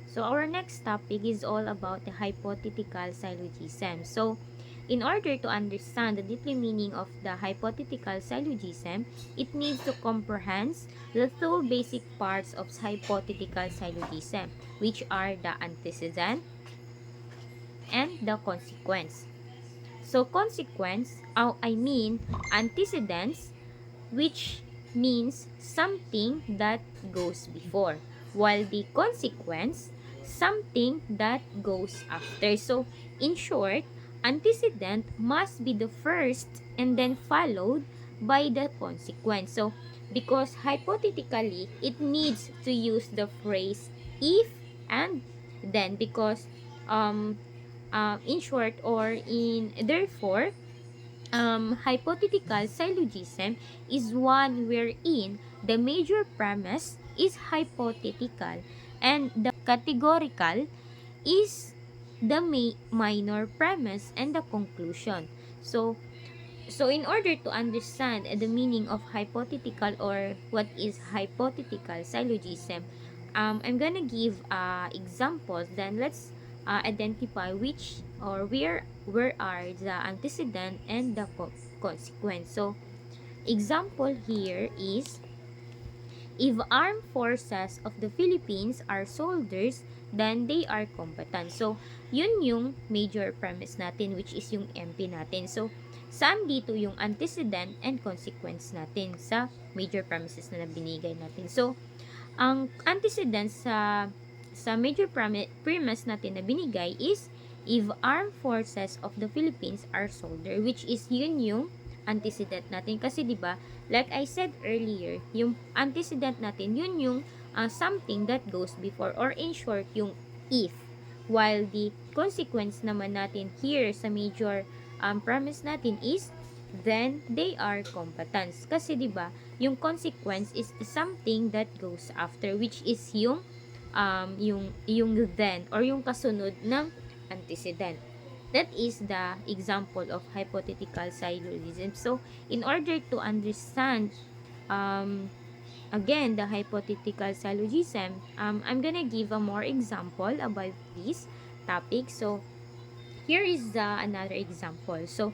So our next topic is all about the hypothetical syllogism. So in order to understand the deep meaning of the hypothetical syllogism, it needs to comprehend the two basic parts of hypothetical syllogism, which are the antecedent and the consequence. So consequence, I mean antecedents, which means something that goes before, while the consequence, something that goes after. So, in short, antecedent must be the first and then followed by the consequence. So, because hypothetically, it needs to use the phrase if and then, because um, in short, or in therefore, hypothetical syllogism is one wherein the major premise is hypothetical and the categorical is the minor premise and the conclusion. So in order to understand the meaning of hypothetical, or what is hypothetical syllogism, I'm gonna give examples. Then let's identify which or where are the antecedent and the consequence. So example here is, if armed forces of the Philippines are soldiers, then they are combatant. So, yun yung major premise natin, which is yung MP natin. So, saan dito yung antecedent and consequence natin sa major premises na binigay natin? So, ang antecedent sa major premise natin na binigay is, if armed forces of the Philippines are soldier, which is yun yung antecedent natin. Kasi 'di ba, like I said earlier, yung antecedent natin, yun yung something that goes before, or in short, yung if. While the consequence naman natin here sa major premise natin is, then they are combatants. Kasi 'di ba, yung consequence is something that goes after, which is yung then, or yung kasunod ng antecedent. That is the example of hypothetical syllogism. So, in order to understand again the hypothetical syllogism, I'm gonna give a more example about this topic. So, here is another example. So,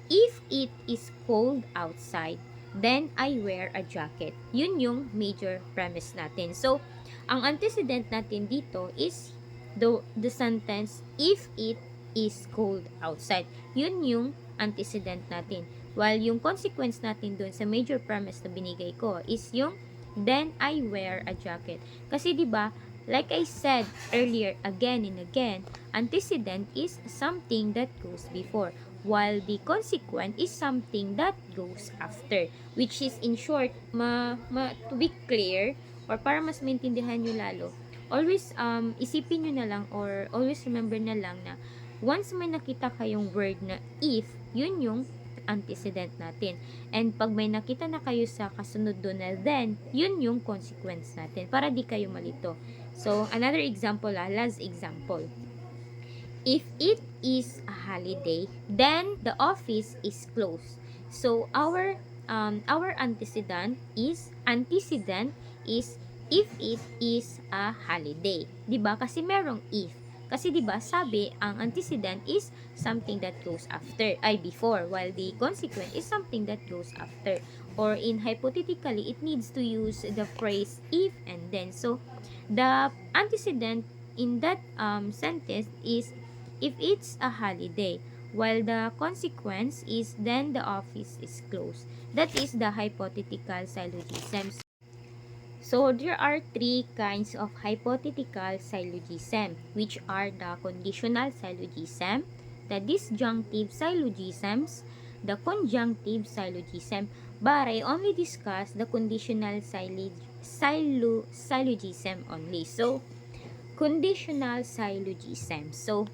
if it is cold outside, then I wear a jacket. Yun yung major premise natin. So, ang antecedent natin dito is the sentence, if it is cold outside. Yun yung antecedent natin. While yung consequence natin dun sa major premise na binigay ko is yung, then I wear a jacket. Kasi 'di ba, like I said earlier again and again, antecedent is something that goes before, while the consequent is something that goes after, which is in short, to be clear, or para mas maintindihan nyo lalo, always isipin nyo na lang, or always remember na lang na once may nakita kayong word na if, yun yung antecedent natin. And pag may nakita na kayo sa kasunod doon na then, yun yung consequence natin, para di kayo malito. So, another example, last example. If it is a holiday, then the office is closed. So our antecedent is if it is a holiday. 'Di ba? Kasi merong if. Kasi 'di ba, sabi ang antecedent is something that goes after, ay before, while the consequent is something that goes after. Or in hypothetically, it needs to use the phrase if and then. So the antecedent in that sentence is, if it's a holiday, while the consequence is, then the office is closed. That is the hypothetical syllogism. So there are three kinds of hypothetical syllogism, which are the conditional syllogism, the disjunctive syllogisms, the conjunctive syllogism, but I only discuss the conditional syllogism only. So, conditional syllogism. So,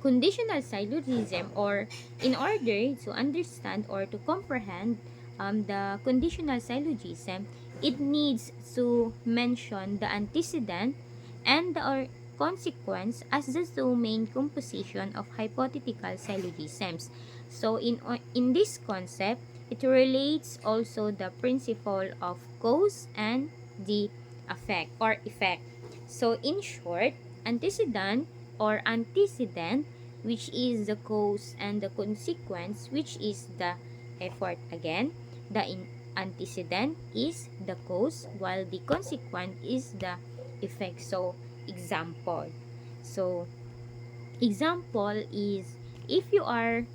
conditional syllogism, or in order to understand or to comprehend the conditional syllogism, it needs to mention the antecedent and the or consequence as the two main composition of hypothetical syllogisms. So in this concept, it relates also the principle of cause and the effect or effect. So in short, antecedent or antecedent, which is the cause, and the consequence, which is the effort. Again, the antecedent is the cause, while the consequent is the effect. So example. So example is, if you are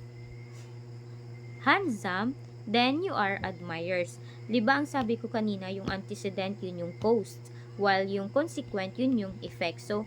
handsome, then you are admirers. Di ba ang sabi ko kanina, yung antecedent, yun yung cause, while yung consequent, yun yung effect. So,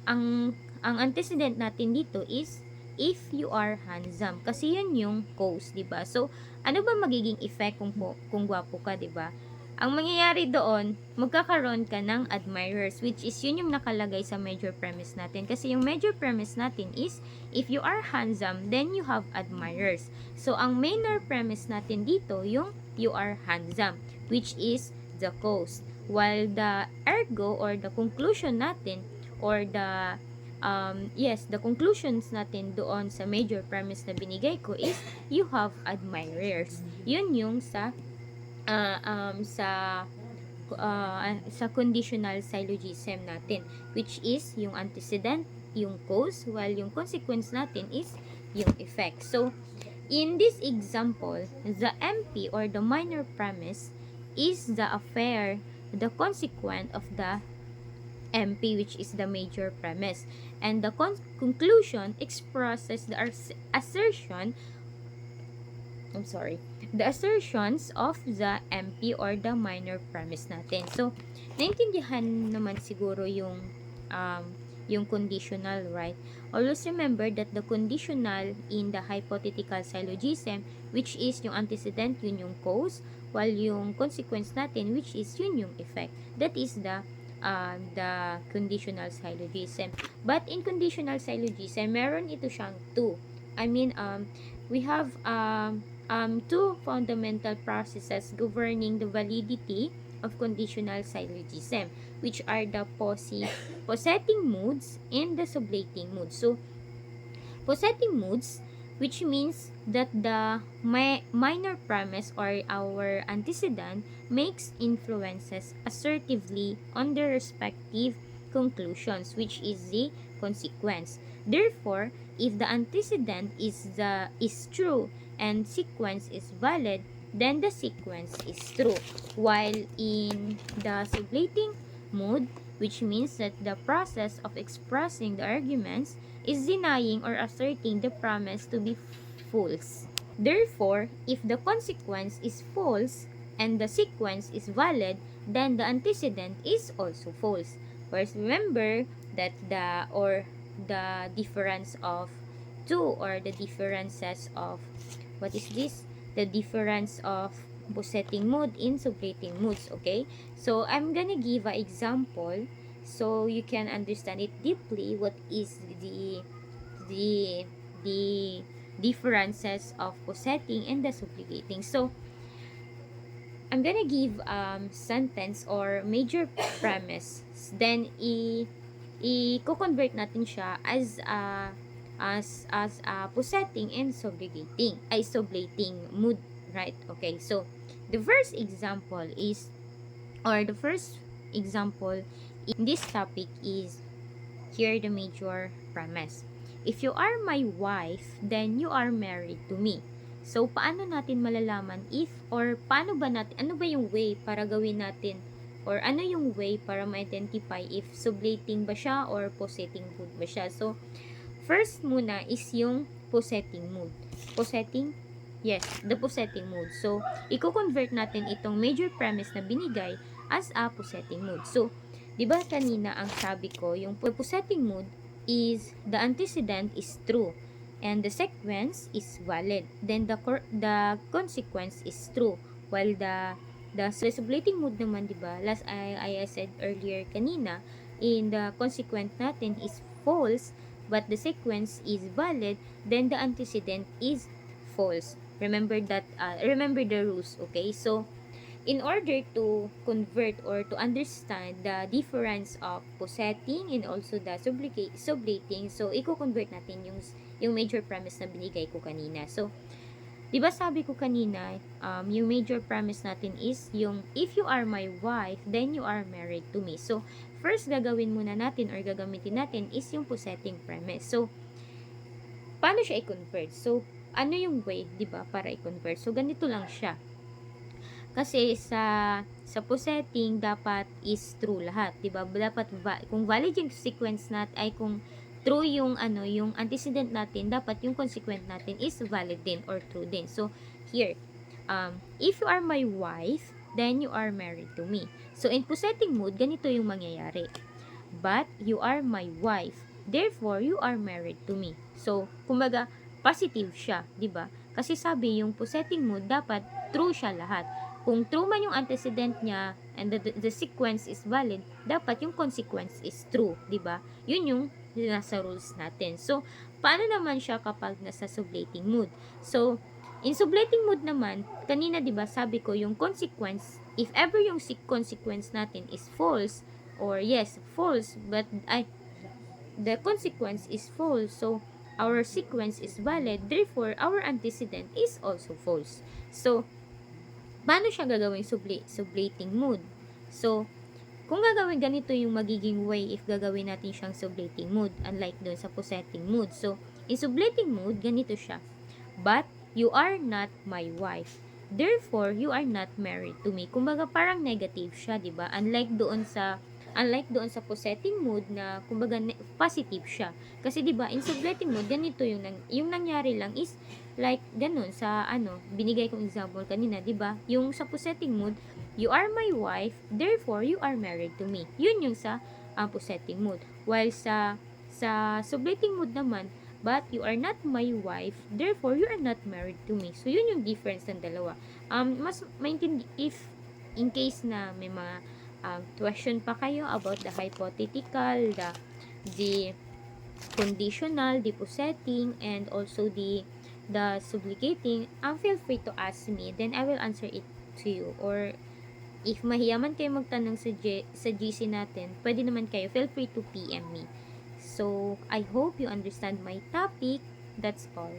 ang antecedent natin dito is, if you are handsome. Kasi yun yung cause, di ba? So, ano ba magiging effect kung gwapo ka, di ba? Ang mangyayari doon, magkakaroon ka ng admirers, which is yun yung nakalagay sa major premise natin. Kasi yung major premise natin is, if you are handsome, then you have admirers. So, ang minor premise natin dito, yung you are handsome, which is the cause. While the ergo or the conclusion natin, or the conclusions natin doon sa major premise na binigay ko is, you have admirers. Yun yung sa conditional syllogism natin, which is yung antecedent, yung cause, while yung consequence natin is yung effect. So, in this example, the MP or the minor premise is the affair, the consequent of the MP, which is the major premise. And the conclusion expresses the assertion the assertions of the MP or the minor premise natin. So, naintindihan naman siguro yung conditional, right? Always remember that the conditional in the hypothetical syllogism, which is yung antecedent, yun yung cause, while yung consequence natin, which is yun yung effect. That is the conditional syllogism. But in conditional syllogism, meron ito siyang two. We have two fundamental processes governing the validity of conditional syllogism, which are the possessing moods and the sublating moods. So, possessing moods, which means that the minor premise or our antecedent makes influences assertively on the respective conclusions, which is the consequence. Therefore, if the antecedent is true and sequence is valid, then the sequence is true. While in the sublating mood, which means that the process of expressing the arguments is denying or asserting the premise to be false. Therefore, if the consequence is false and the sequence is valid, then the antecedent is also false. First, remember that the difference of two, or the differences of the difference of possessing mood in sublating moods. Okay, so I'm gonna give an example so you can understand it deeply, what is the the differences of possessing and the subjugating. So I'm gonna give sentence or major premise, then i-convert natin siya as possessing and sublating mood, right? Okay, so the first example in this topic is, here the major premise. If you are my wife, then you are married to me. So, paano natin malalaman if, or paano ba natin, ano ba yung way para gawin natin, or ano yung way para ma-identify if sublating ba siya or possessing mood ba siya? So, first muna is yung possessing mood. The possessing mood. So, i-convert natin itong major premise na binigay as a possessing mood. So, di ba kanina ang sabi ko, yung possessing mood is the antecedent is true and the sequence is valid. Then the consequence is true. While the sublating mood naman, di ba? I said earlier kanina, in the consequent natin is false, but the sequence is valid, then the antecedent is false. Remember the rules, okay? So, in order to convert or to understand the difference of possessing and also the sublating, so i-convert natin yung major premise na binigay ko kanina. So, 'Di ba sabi ko kanina, yung major premise natin is yung if you are my wife, then you are married to me. So, first gagawin muna natin or gagamitin natin is yung possessing premise. So, paano siya i-convert? So, ano yung way, 'di ba, para i-convert? So, ganito lang siya. Kasi sa posetting dapat is true lahat, 'di ba? Dapat kung valid yung sequence ay kung true yung yung antecedent natin, dapat yung consequent natin is valid din or true din. So here, if you are my wife, then you are married to me. So in posetting mood, ganito yung mangyayari. But you are my wife. Therefore, you are married to me. So, kumbaga, positive siya, 'di ba? Kasi sabi yung possessing mood dapat true siya lahat. Kung true man yung antecedent niya and the sequence is valid, dapat yung consequence is true, 'di ba? Yun yung nasa rules natin. So, paano naman siya kapag nasa sublating mood? So, in sublating mood naman, kanina 'di ba sabi ko yung consequence, if ever yung consequence natin is false, or yes, false, but the consequence is false. So, our sequence is valid. Therefore, our antecedent is also false. So, paano siya gagawing sublating mood? So, kung gagawin ganito yung magiging way if gagawin natin siyang sublating mood, unlike doon sa possessing mood. So, in sublating mood, ganito siya. But, you are not my wife. Therefore, you are not married to me. Kumbaga, parang negative siya, di ba? Unlike doon sa possessing mood na kumbaga positive siya. Kasi 'di ba, in subletting mood ganito yung nangyari lang is like ganun sa binigay kong example kanina, 'di ba? Yung sa possessing mood, you are my wife, therefore you are married to me. Yun yung sa possessing mood. While sa subletting mood naman, but you are not my wife, therefore you are not married to me. So yun yung difference ng dalawa. Mas maintindihan if in case na may mga question pa kayo about the hypothetical, the conditional, the possessing, and also the subjugating, feel free to ask me, then I will answer it to you. Or if mahiyaman kayo magtanong sa GC natin, pwede naman kayo, feel free to PM me. So, I hope you understand my topic. That's all.